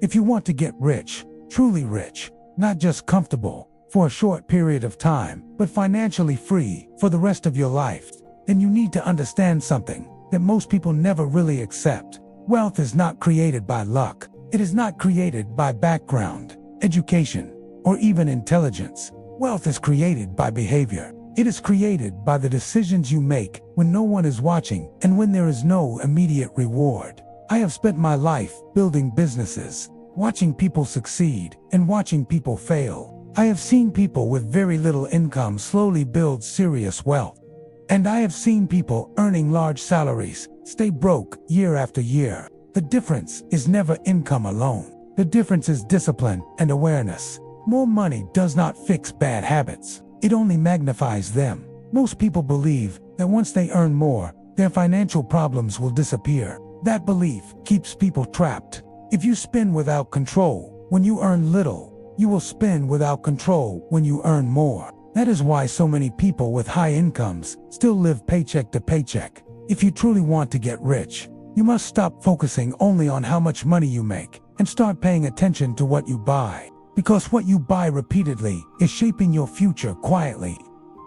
If you want to get rich, truly rich, not just comfortable for a short period of time, but financially free for the rest of your life, then you need to understand something that most people never really accept. Wealth is not created by luck. It is not created by background, education, or even intelligence. Wealth is created by behavior. It is created by the decisions you make when no one is watching and when there is no immediate reward. I have spent my life building businesses, watching people succeed and watching people fail. I have seen people with very little income slowly build serious wealth. And I have seen people earning large salaries stay broke year after year. The difference is never income alone. The difference is discipline and awareness. More money does not fix bad habits. It only magnifies them. Most people believe that once they earn more, their financial problems will disappear. That belief keeps people trapped. If you spend without control when you earn little, you will spend without control when you earn more. That is why so many people with high incomes still live paycheck to paycheck. If you truly want to get rich, you must stop focusing only on how much money you make and start paying attention to what you buy. Because what you buy repeatedly is shaping your future quietly,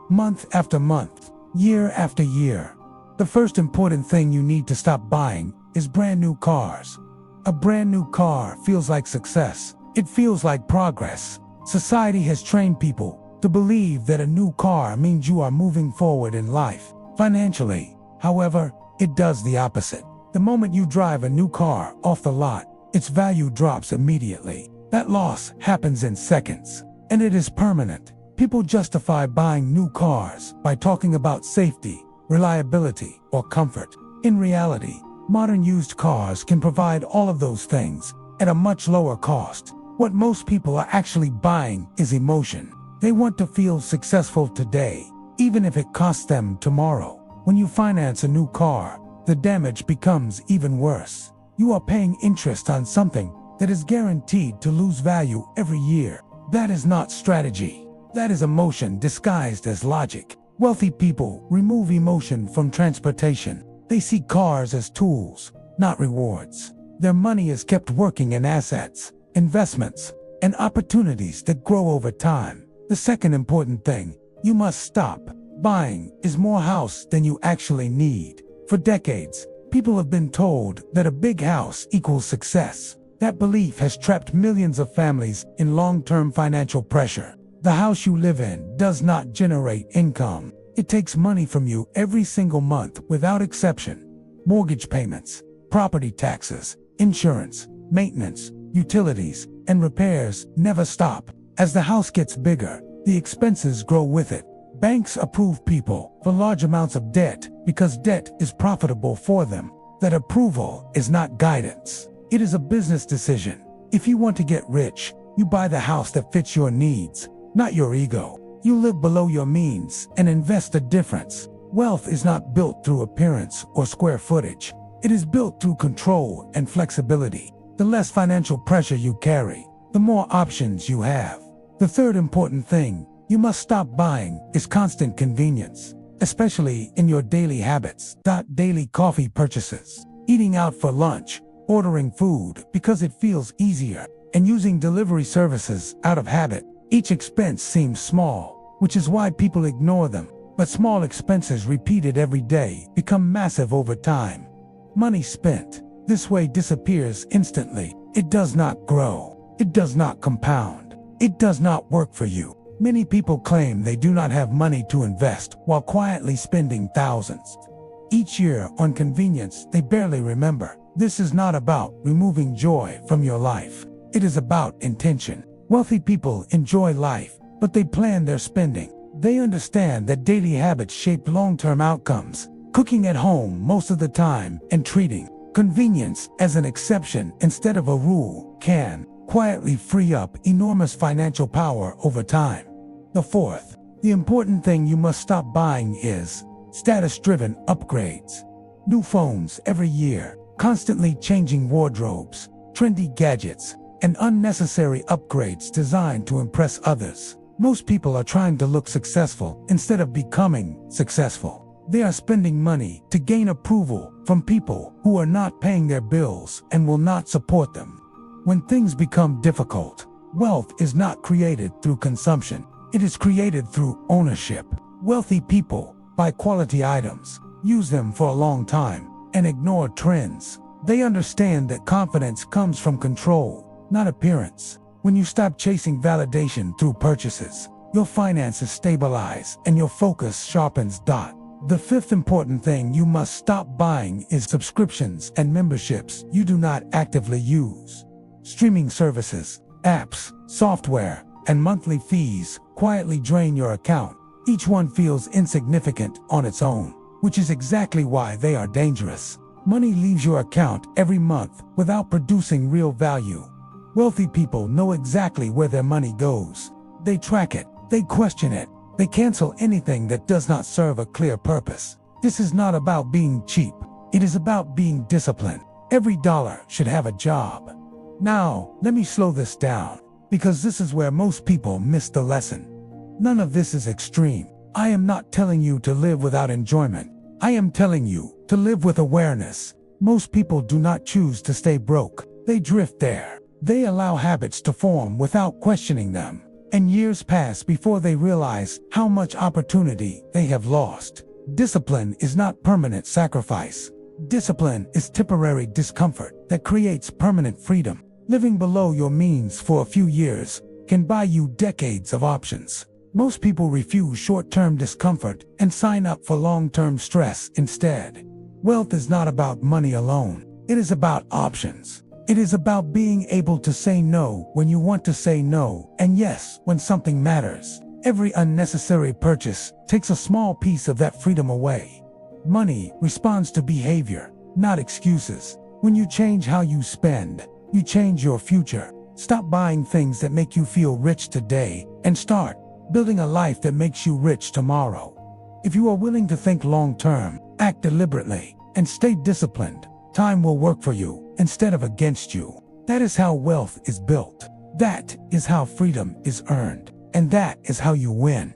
month after month, year after year. The first important thing you need to stop buying is brand new cars. A brand new car feels like success. It feels like progress. Society has trained people to believe that a new car means you are moving forward in life. Financially, however, it does the opposite. The moment you drive a new car off the lot, its value drops immediately. That loss happens in seconds, and it is permanent. People justify buying new cars by talking about safety, reliability, or comfort. In reality, modern used cars can provide all of those things at a much lower cost. What most people are actually buying is emotion. They want to feel successful today, even if it costs them tomorrow. When you finance a new car, the damage becomes even worse. You are paying interest on something that is guaranteed to lose value every year. That is not strategy. That is emotion disguised as logic. Wealthy people remove emotion from transportation. They see cars as tools, not rewards. Their money is kept working in assets, investments, and opportunities that grow over time. The second important thing you must stop buying is more house than you actually need. For decades, people have been told that a big house equals success. That belief has trapped millions of families in long-term financial pressure. The house you live in does not generate income. It takes money from you every single month without exception. Mortgage payments, property taxes, insurance, maintenance, utilities, and repairs never stop. As the house gets bigger, the expenses grow with it. Banks approve people for large amounts of debt because debt is profitable for them. That approval is not guidance. It is a business decision. If you want to get rich, you buy the house that fits your needs, not your ego. You live below your means and invest the difference. Wealth is not built through appearance or square footage. It is built through control and flexibility. The less financial pressure you carry, the more options you have. The third important thing you must stop buying is constant convenience, especially in your daily habits. Daily coffee purchases, eating out for lunch, ordering food because it feels easier, and using delivery services out of habit. Each expense seems small, which is why people ignore them. But small expenses repeated every day become massive over time. Money spent this way disappears instantly. It does not grow. It does not compound. It does not work for you. Many people claim they do not have money to invest while quietly spending thousands each year on convenience they barely remember. This is not about removing joy from your life. It is about intention. Wealthy people enjoy life, but they plan their spending. They understand that daily habits shape long-term outcomes. Cooking at home most of the time and treating convenience as an exception instead of a rule can quietly free up enormous financial power over time. The fourth, the important thing you must stop buying is status-driven upgrades. New phones every year, constantly changing wardrobes, trendy gadgets, and unnecessary upgrades designed to impress others. Most people are trying to look successful instead of becoming successful. They are spending money to gain approval from people who are not paying their bills and will not support them. When things become difficult, wealth is not created through consumption. It is created through ownership. Wealthy people buy quality items, use them for a long time, and ignore trends. They understand that confidence comes from control, not appearance. When you stop chasing validation through purchases, your finances stabilize and your focus sharpens. The fifth important thing you must stop buying is subscriptions and memberships you do not actively use. Streaming services, apps, software, and monthly fees quietly drain your account. Each one feels insignificant on its own, which is exactly why they are dangerous. Money leaves your account every month without producing real value. Wealthy people know exactly where their money goes. They track it, they question it, they cancel anything that does not serve a clear purpose. This is not about being cheap. It is about being disciplined. Every dollar should have a job. Now, let me slow this down, because this is where most people miss the lesson. None of this is extreme. I am not telling you to live without enjoyment. I am telling you to live with awareness. Most people do not choose to stay broke. They drift there. They allow habits to form without questioning them. And years pass before they realize how much opportunity they have lost. Discipline is not permanent sacrifice. Discipline is temporary discomfort that creates permanent freedom. Living below your means for a few years can buy you decades of options. Most people refuse short-term discomfort and sign up for long-term stress instead. Wealth is not about money alone. It is about options. It is about being able to say no when you want to say no, and yes when something matters. Every unnecessary purchase takes a small piece of that freedom away. Money responds to behavior, not excuses. When you change how you spend, you change your future. Stop buying things that make you feel rich today and start building a life that makes you rich tomorrow. If you are willing to think long-term, act deliberately, and stay disciplined, time will work for you instead of against you. That is how wealth is built. That is how freedom is earned. And that is how you win.